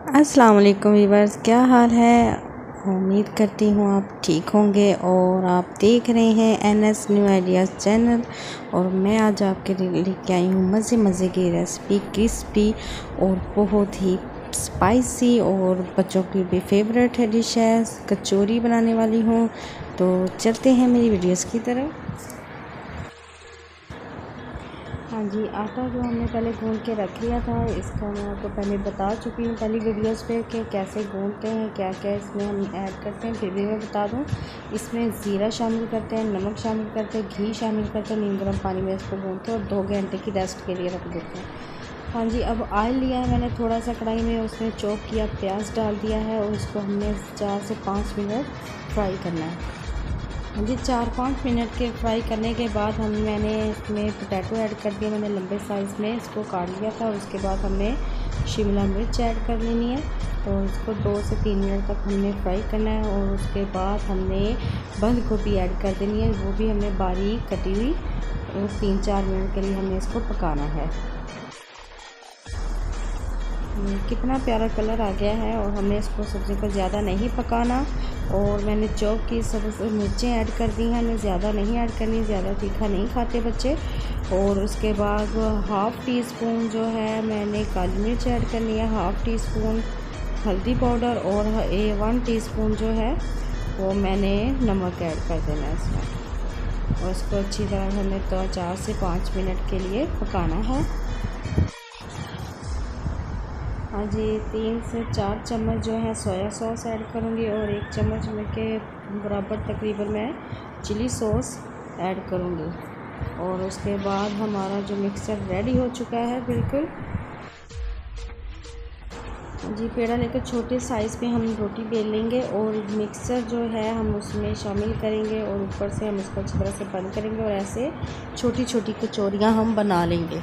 अस्सलाम वालेकुम वीवर्स, क्या हाल है। उम्मीद करती हूँ आप ठीक होंगे और आप देख रहे हैं NS न्यू आइडियाज़ चैनल। और मैं आज आपके लिए लेके आई हूँ मज़े की रेसिपी, क्रिस्पी और बहुत ही स्पाइसी और बच्चों की भी फेवरेट है डिश है। कचौरी बनाने वाली हूँ, तो चलते हैं मेरी वीडियोस की तरफ। हाँ जी, आटा जो हमने पहले गूंद के रख लिया था, इसका मैं आपको पहले बता चुकी हूँ पहली वीडियोस पे कि कैसे गूंदते हैं, क्या क्या इसमें हम ऐड करते हैं। फिर भी मैं बता दूँ, इसमें ज़ीरा शामिल करते हैं, नमक शामिल करते हैं, घी शामिल करते हैं, नीम गर्म पानी में इसको गूंदते हैं और 2 घंटे की रेस्ट के लिए रख देते हैं। हाँ जी, अब ऑयल लिया है मैंने थोड़ा सा कढ़ाई में, उसमें चॉप किया प्याज डाल दिया है और इसको हमने 4 से 5 मिनट फ्राई करना है। जी 4-5 मिनट के फ्राई करने के बाद मैंने इसमें पोटैटो ऐड कर दिया। मैंने लंबे साइज़ में इसको काट लिया था और उसके बाद हमने शिमला मिर्च ऐड कर लेनी है। तो इसको 2 से 3 मिनट तक हमने फ्राई करना है और उसके बाद हमने बंद गोभी ऐड कर देनी है, वो भी हमने बारीक कटी हुई। और 3-4 मिनट के लिए हमने इसको पकाना है। कितना प्यारा कलर आ गया है और हमें इसको सब्ज़ी को ज़्यादा नहीं पकाना। और मैंने चॉप की सब मिर्चें ऐड कर दी हैं, हमें ज़्यादा नहीं ऐड करनी, ज़्यादा तीखा नहीं खाते बच्चे। और उसके बाद 1/2 टी स्पून जो है मैंने काली मिर्च ऐड करनी है, 1/2 टी स्पून हल्दी पाउडर और 1 टीस्पून जो है वो मैंने नमक ऐड कर देना है इसमें। और इसको अच्छी तरह हमें तो 4 से 5 मिनट के लिए पकाना है। हाँ जी, 3 से 4 चम्मच जो है सोया सॉस ऐड करूँगी और 1 चम्मच में के बराबर तकरीबन मैं चिली सॉस ऐड करूँगी। और उसके बाद हमारा जो मिक्सचर रेडी हो चुका है बिल्कुल। जी, पेड़ा लेकर छोटे साइज़ में हम रोटी बेल लेंगे और मिक्सचर जो है हम उसमें शामिल करेंगे और ऊपर से हम इसको अच्छी तरह से बंद करेंगे और ऐसे छोटी छोटी कचौरियाँ हम बना लेंगे।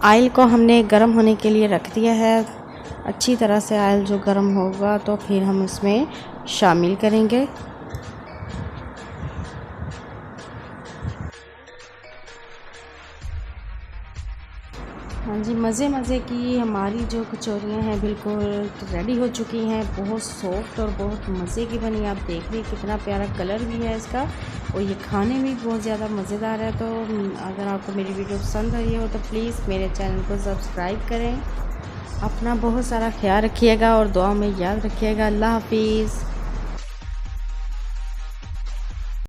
ऑयल को हमने गर्म होने के लिए रख दिया है। अच्छी तरह से ऑयल जो गर्म होगा तो फिर हम इसमें शामिल करेंगे। हाँ जी, मज़े की हमारी जो कचौरियाँ हैं बिल्कुल रेडी हो चुकी हैं। बहुत सॉफ्ट और बहुत मज़े की बनी। आप देख लीजिए कितना प्यारा कलर भी है इसका और ये खाने में भी बहुत ज़्यादा मज़ेदार है। तो अगर आपको मेरी वीडियो पसंद आई हो तो प्लीज़ मेरे चैनल को सब्सक्राइब करें। अपना बहुत सारा ख्याल रखिएगा और दुआ में याद रखिएगा। अल्लाह हाफिज़।